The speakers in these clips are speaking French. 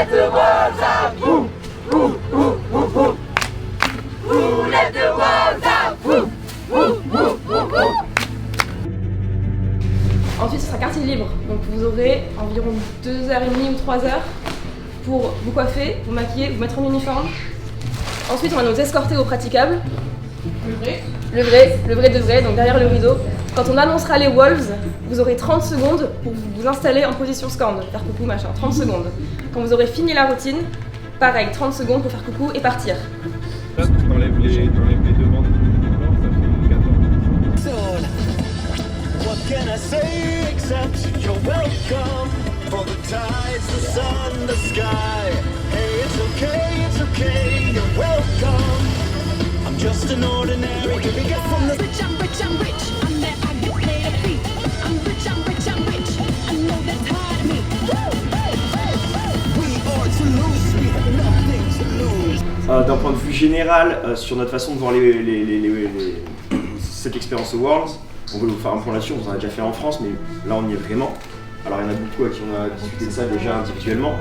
let the world out. Woo, woo, woo, woo, woo. Woo, let the world out. Woo, woo, woo, woo, woo. Ensuite, ce sera quartier libre. Donc vous aurez environ 2h30 ou 3h pour vous coiffer, vous maquiller, vous mettre en uniforme. Ensuite, on va nous escorter au praticable. Le vrai de vrai, donc derrière le rideau. Quand on annoncera les Wolves, vous aurez 30 secondes pour vous installer en position scorn, faire coucou, machin, 30 secondes. Quand vous aurez fini la routine, pareil, 30 secondes pour faire coucou et partir. Là, t'enlèves les deux bandes. What can I say except you're welcome for the tides, the sun, the sky. Hey, it's okay, you're welcome. I'm just an ordinary guy from the rich, I'm rich, I'm rich. I'm there, I get paid a fee. I'm rich, I'm rich, I'm rich. I know that's tired of me. We are to lose, we have nothing to lose. D'un point de vue général, sur notre façon de voir cette expérience aux Worlds, on veut vous faire un point là-dessus, on vous en a déjà fait en France, mais là on y est vraiment. Alors il y en a beaucoup à qui on a discuté de ça déjà individuellement.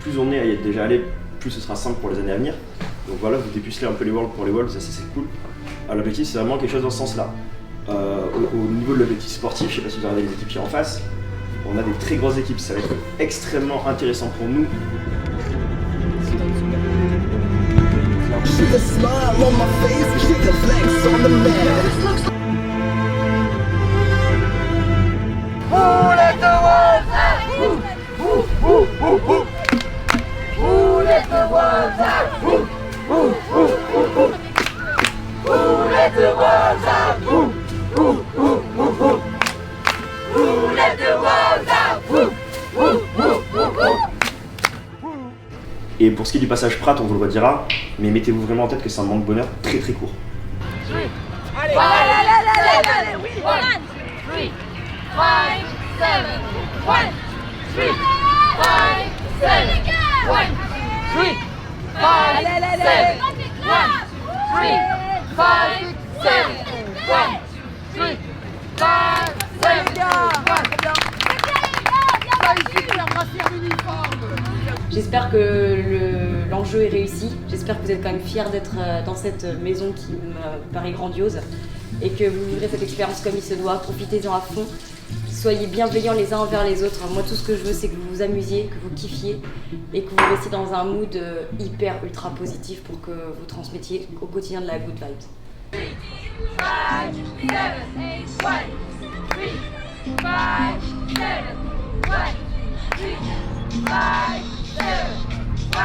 Plus on est à y être déjà allé, plus ce sera simple pour les années à venir. Donc voilà, vous dépucelez un peu les Worlds pour les Worlds, ça c'est cool. L'objectif c'est vraiment quelque chose dans ce sens-là. Au niveau de l'objectif sportif, je sais pas si vous regardez les équipes qui sont en face, on a des très grosses équipes, ça va être extrêmement intéressant pour nous. She can smile on my face, she can flex on the man. Who let the world out? Woo, woo, woo, woo, woo. Who let the world out? Woo, woo, woo, woo, woo. Who let the world out? Woo, woo, woo, woo, woo. Who let the world out? Woo, woo, woo, woo, woo. Et pour ce qui est du passage Prat, on vous le redira, mais mettez-vous vraiment en tête que c'est un moment de bonheur très très court. Allez, allez, allez, allez, oui. 1, 3, 5, 7. 1, 3, 5, 7. 1, 3, 5, 7. 1, 3, 5, 7. 1, 3, 5, 7. J'espère que l'enjeu est réussi. J'espère que vous êtes quand même fiers d'être dans cette maison qui me paraît grandiose et que vous vivrez cette expérience comme il se doit. Profitez-en à fond. Soyez bienveillants les uns envers les autres. Moi, tout ce que je veux, c'est que vous vous amusiez, que vous kiffiez et que vous restiez dans un mood hyper ultra positif pour que vous transmettiez au quotidien de la good vibes. 5, 7, 8, 1, 3, 5, 7, 1, 3, 5, 7, 1, 3, 5.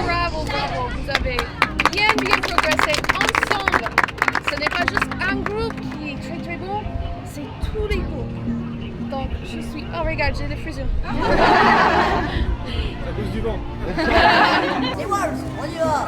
Bravo, bravo, vous avez bien progressé ensemble. Ce n'est pas juste un groupe qui est très très bon, c'est tous les groupes. Donc je suis... Oh regarde, j'ai des frissons. Ça pousse du vent. Les Wolves, on y va.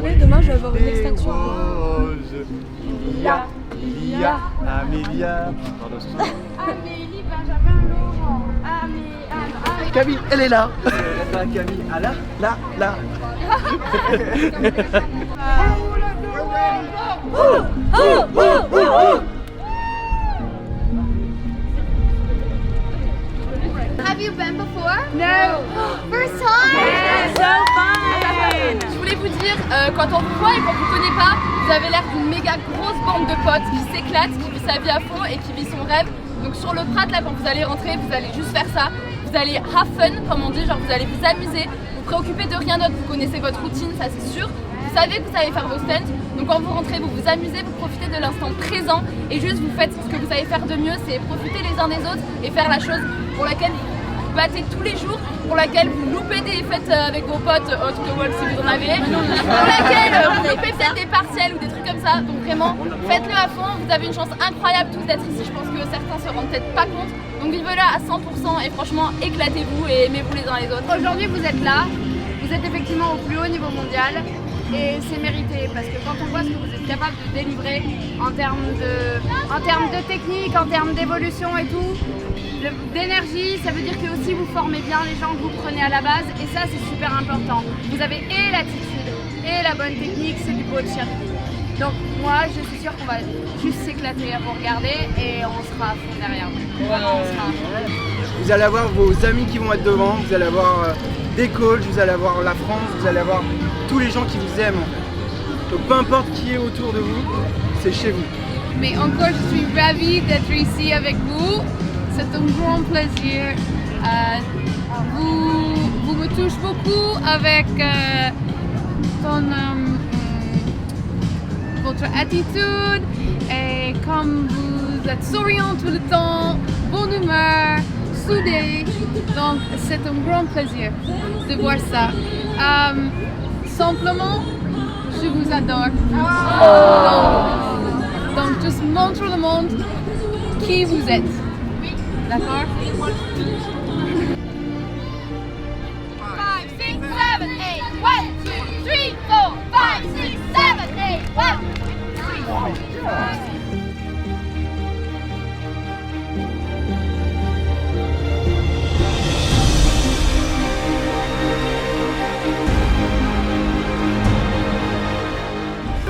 Oui, demain je vais avoir une extinction. Lia, Amélia. Pardon, excusez-moi. Amélie, Benjamin, Laurent, Camille, elle est là. Camille, ah là, là, là. Have you been before? No. First time? Yeah, so fun! Je voulais vous dire, quand on vous voit et qu'on vous connaît pas, vous avez l'air d'une méga grosse bande de potes qui s'éclate, qui vit sa vie à fond et qui vit son rêve. Donc sur le Prat, là, quand vous allez rentrer, vous allez juste faire ça. Vous allez have fun, comme on dit, genre vous allez vous amuser, vous préoccuper de rien d'autre, vous connaissez votre routine, ça c'est sûr. Vous savez que vous allez faire vos stunts, donc quand vous rentrez, vous vous amusez, vous profitez de l'instant présent et juste vous faites ce que vous savez faire de mieux, c'est profiter les uns des autres et faire la chose pour laquelle vous battez tous les jours, pour laquelle vous loupez des fêtes avec vos potes, autres que Wolf si vous en avez, pour laquelle vous loupez peut-être des partiels ou des trucs comme ça. Donc vraiment, faites-le à fond, vous avez une chance incroyable tous d'être ici, je pense que certains se rendent peut-être pas compte. Donc vivez-le à 100% et franchement, éclatez-vous et aimez-vous les uns les autres. Aujourd'hui vous êtes là, vous êtes effectivement au plus haut niveau mondial et c'est mérité parce que quand on voit ce que vous êtes capable de délivrer en termes de technique, en termes d'évolution et tout, d'énergie, ça veut dire que aussi vous formez bien les gens que vous prenez à la base et ça c'est super important. Vous avez et l'attitude et la bonne technique, c'est du beau cheerleading. Donc moi je suis sûre qu'on va juste s'éclater à vous regarder et on sera à fond derrière vous. Vraiment on sera à fond. Vous allez avoir vos amis qui vont être devant, vous allez avoir des coachs, vous allez avoir la France, vous allez avoir tous les gens qui vous aiment en fait. Donc peu importe qui est autour de vous, c'est chez vous. Mais encore je suis ravie d'être ici avec vous. C'est un grand plaisir. Vous me touchez beaucoup avec votre attitude et comme vous êtes souriant tout le temps, bonne humeur, soudé. Donc c'est un grand plaisir de voir ça. Simplement, je vous adore. Donc juste montre le monde qui vous êtes. D'accord? 5, 6, 7, 8, 1, 2, 3, 4, 5, 6, 7, 8, 1, 2, 3, 4.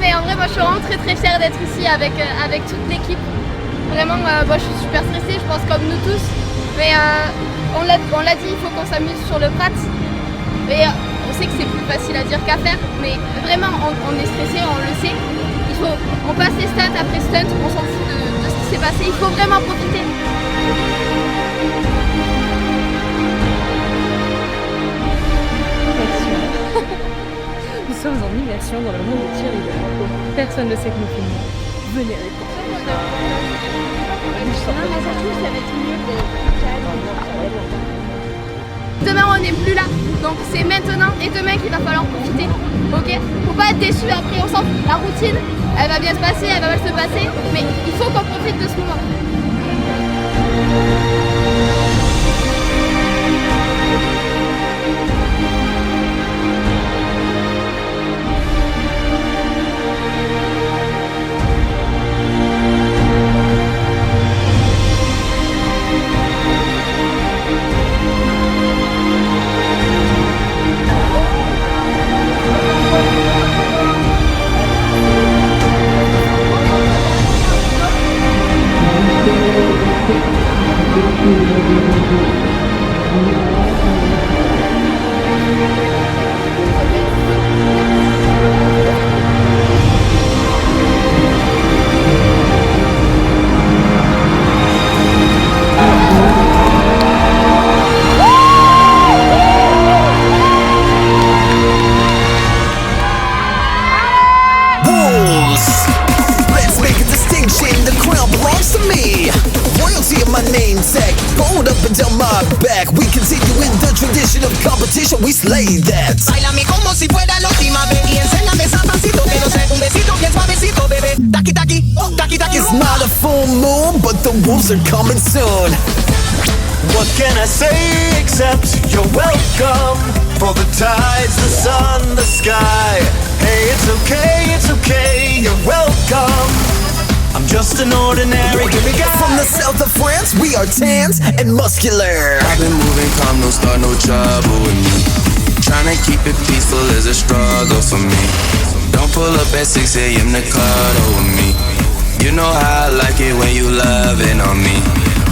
Mais en vrai, moi je suis vraiment très fière d'être ici avec toute l'équipe. Vraiment, moi je suis super stressée, je pense comme nous tous. Mais on l'a dit, il faut qu'on s'amuse sur le prat. Mais on sait que c'est plus facile à dire qu'à faire. Mais vraiment, on est stressé, on le sait. On passe les stunts après stunts, on s'en fout de ce qui s'est passé. Il faut vraiment profiter. Nous sommes en immersion dans le monde des cheerleaders. Personne ne sait que nous filmons. Venez avec moi. Demain on n'est plus là, donc c'est maintenant et demain qu'il va falloir profiter, ok? Faut pas être déçu après, on s'en fout. La routine, elle va bien se passer, elle va mal se passer, mais il faut qu'on profite de ce moment. We slay that. Bailame como si fuera la última vez y enséñame esa pasito que no sé, un besito bien suavecito, bebé. Taki taki, taki taki. It's not a full moon, but the wolves are coming soon. What can I say except you're welcome? For the tides, the sun, the sky. Hey, it's okay, you're welcome. I'm just an ordinary guy. From the south of France, we are tanned and muscular. I've been moving calm, no start, no trouble with me. Tryna keep it peaceful is a struggle for me. Don't pull up at 6 a.m. to cuddle with me. You know how I like it when you loving on me.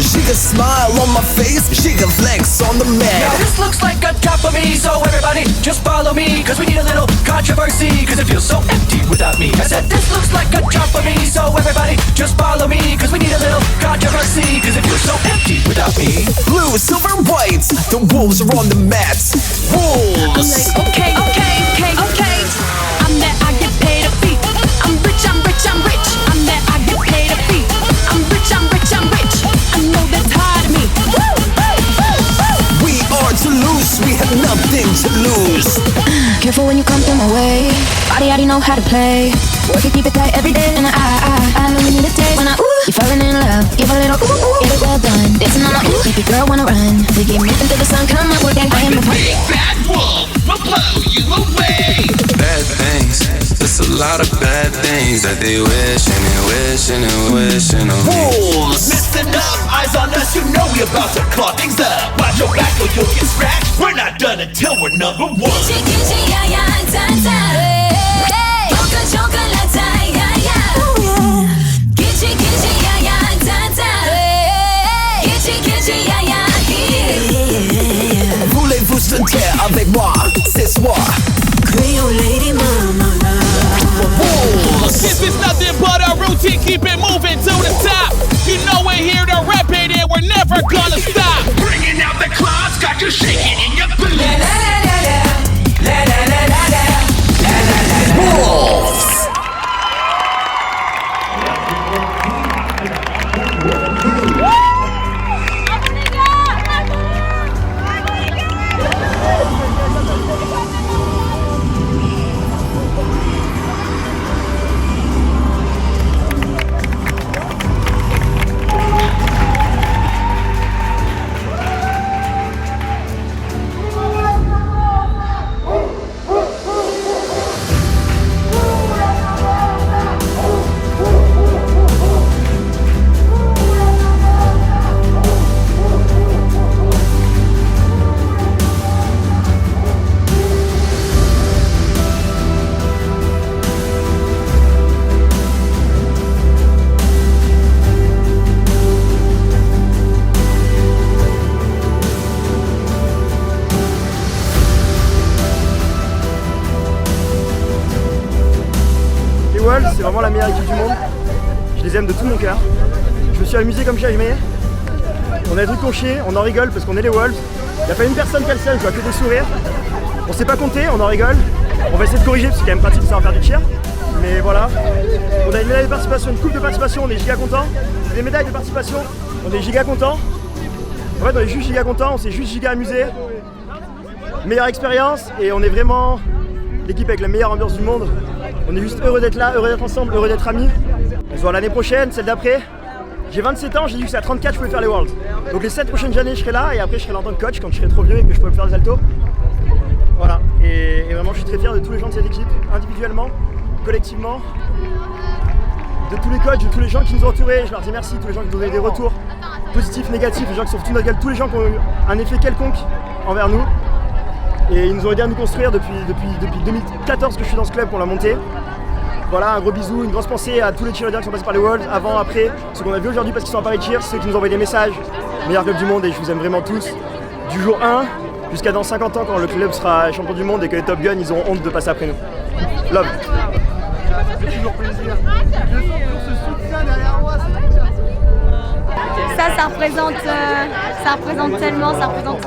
She can smile on my face, she can flex on the mat. Now this looks like a job for me, so everybody just follow me. Cause we need a little controversy, cause it feels so empty without me. I said this looks like a job for me, so everybody just follow me. Cause we need a little controversy, cause it feels so empty without me. Blue, silver, white, the wolves are on the mat. Wolves! I'm like, okay. I'm there, I get paid a fee. I'm rich. I'm there, I get paid a fee. I'm rich. I know that's hard to me. We are Toulouse, we have nothing to lose. Careful when you come through my way. Body already know how to play. Work it, keep it tight every day. And I know you need a taste. When you're falling in love, give a little get it well done. Dancing on the make your girl wanna run. We keep moving through the sun, come on, work that I am the big bad wolf will blow you away. Bad things things that they wishing and wishing and wishing on me. Fools, listen up, eyes on us, you know we about to claw things up. Watch your back or you'll get scratched. We're not done until we're number one. Voulez-vous sentir avec moi ce soir? Creole lady mama. This is nothing but a routine, keep it moving to the top. You know we're here to rap it and we're never gonna stop. Bringing out the claws, got you shaking in your boots. Wolves. C'est vraiment la meilleure équipe du monde. Je les aime de tout mon cœur. Je me suis amusé comme jamais. On a des trucs qu'on chie, on en rigole parce qu'on est les Wolves. Il n'y a pas une personne qui a le seul, je vois que des sourires. On sait pas compter, on en rigole. On va essayer de corriger parce que c'est quand même pratique de savoir faire du cheer. Mais voilà. On a une médaille de participation, une coupe de participation, on est giga contents. Des médailles de participation, on est giga contents. En fait on est juste giga contents, on s'est juste giga amusé. Meilleure expérience et on est vraiment l'équipe avec la meilleure ambiance du monde. On est juste heureux d'être là, heureux d'être ensemble, heureux d'être amis. On se voit l'année prochaine, celle d'après. J'ai 27 ans, j'ai dit que c'est à 34 je pouvais faire les Worlds. Donc les 7 prochaines années je serai là et après je serai là en tant que coach quand je serai trop vieux et que je pourrai faire des altos. Voilà, et vraiment je suis très fier de tous les gens de cette équipe, individuellement, collectivement. De tous les coachs, de tous les gens qui nous ont entourés, je leur dis merci, tous les gens qui nous ont donné des retours positifs, négatifs, les gens qui sont foutus de notre gueule, tous les gens qui ont eu un effet quelconque envers nous. Et ils nous ont aidé à nous construire depuis 2014 que je suis dans ce club, qu'on l'a monté. Voilà, un gros bisou, une grosse pensée à tous les cheerleaders qui sont passés par les Wolves, avant, après, ceux qu'on a vu aujourd'hui parce qu'ils sont à Paris Cheer, ceux qui nous ont envoyé des messages, meilleur club du monde et je vous aime vraiment tous. Du jour 1 jusqu'à dans 50 ans quand le club sera champion du monde et que les Top Gun ils auront honte de passer après nous. Love. Ça fait toujours plaisir. Je sens toujours ce soutien derrière moi. Ça représente tellement, ça représente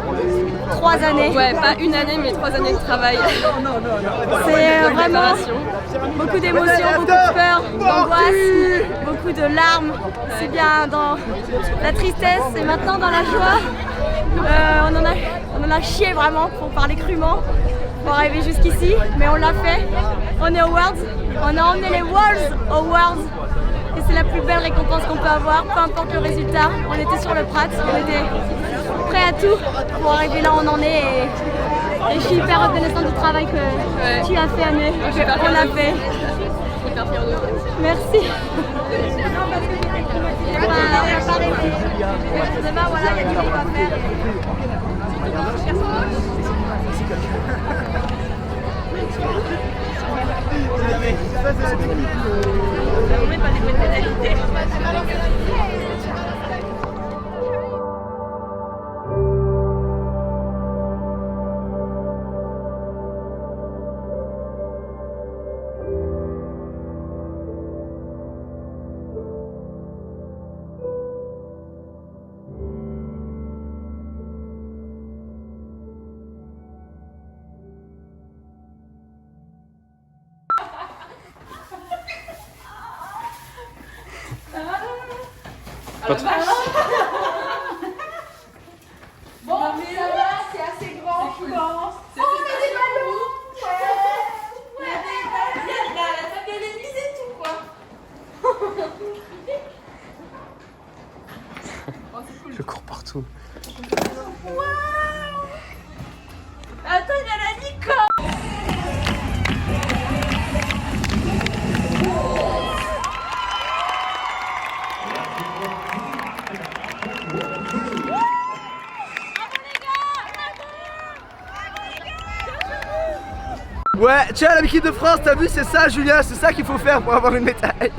3 années. Ouais, pas une année, mais 3 années de travail. C'est vraiment beaucoup d'émotions, beaucoup de peur, d'angoisse, beaucoup de larmes, aussi bien dans la tristesse et maintenant dans la joie. On en a chié vraiment, pour parler crûment, pour arriver jusqu'ici, mais on l'a fait. On est aux Worlds, on a emmené les Wolves aux Worlds. Et c'est la plus belle récompense qu'on peut avoir, peu importe le résultat. On était sur le Prat, on était prêts à tout pour arriver là où on en est. Et je suis hyper reconnaissante du travail que tu as fait, Anne. On l'a fait. Merci. Demain, voilà, il y a du boulot à faire. Pas trop. Bon, mais là, c'est assez grand, je pense. Oh, on a des ballons. Ouais. Il y a des ballons. Il y a la table de l'église et tout, quoi. Je cours partout. Waouh. Attends, il y a la licorne. Ouais, tiens, l'équipe de France, t'as vu, c'est ça, Julien, c'est ça qu'il faut faire pour avoir une médaille.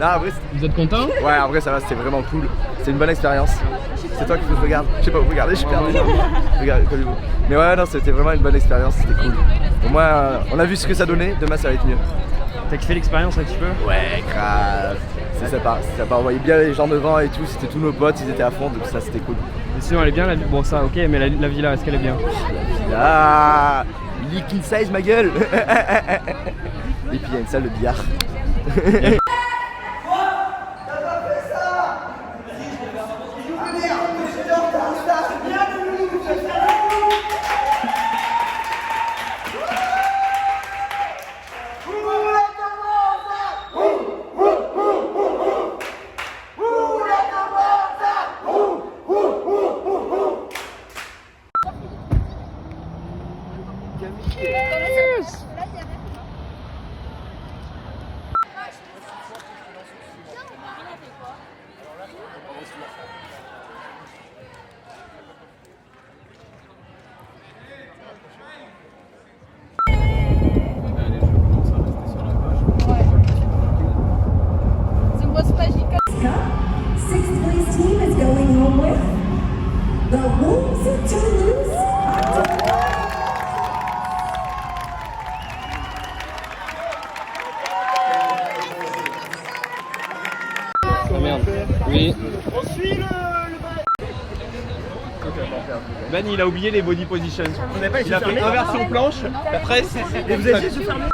Non, en vrai, vous êtes content? Ouais, en vrai, ça va, c'était vraiment cool. C'est une bonne expérience. C'est toi qui faut que je regarde. Je sais pas, vous regardez, je suis perdu. Regardez, collez-vous. Mais ouais, non, c'était vraiment une bonne expérience, c'était cool. Au moins, on a vu ce que ça donnait, demain ça va être mieux. T'as kiffé l'expérience un petit peu? Ouais, grave. C'est sympa, on voyait bien les gens devant et tout, c'était tous nos potes, ils étaient à fond, donc ça c'était cool. Et sinon elle est bien la ville? Bon ça ok, mais la villa, est-ce qu'elle est bien? Ah, il est king size ma gueule. Et puis il y a une salle de billard. Ah merde. Oui. On suit le Ben il a oublié les body positions. On n'a pas il a fait inversion planche, après c'est... Et vous avez essayé de se fermer?